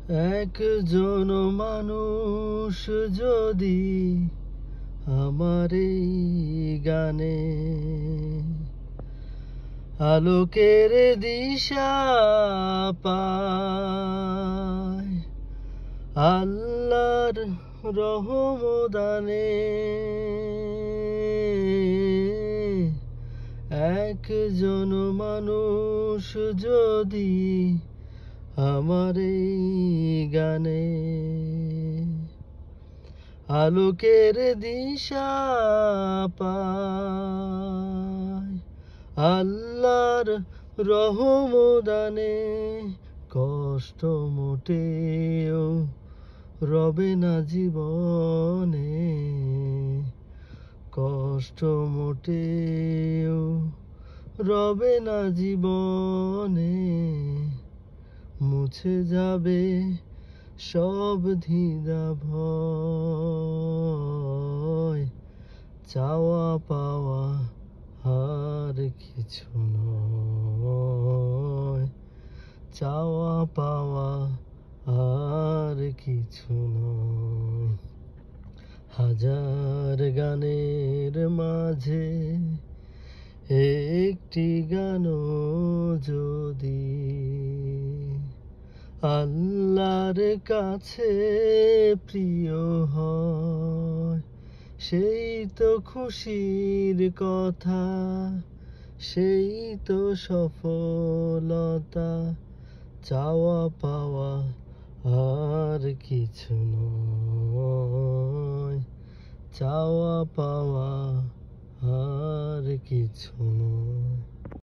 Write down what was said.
একজন মানুষ যদি আমার এই গানে আলোকের দিশা পায়, আল্লাহর রহমদানে একজন মানুষ যদি আমার এই গানে আলোকের দিশা পায়, আল্লাহর রহমদানে কষ্ট মোটেও রবে না জীবনে, কষ্ট মোটেও রবে না জীবনে, মুছে যাবে সব দ্বিধা ভয়, চাওয়া পাওয়া আর কিছু নয়, চাওয়া পাওয়া আর কিছু নয়। হাজার গানের মাঝে একটি গানও যদি আল্লাহর কাছে প্রিয় হয়, সেই তো খুশির কথা, সেই তো সফলতা, চাওয়া পাওয়া আর কিছু নয়, চাওয়া পাওয়া আর কিছু নয়।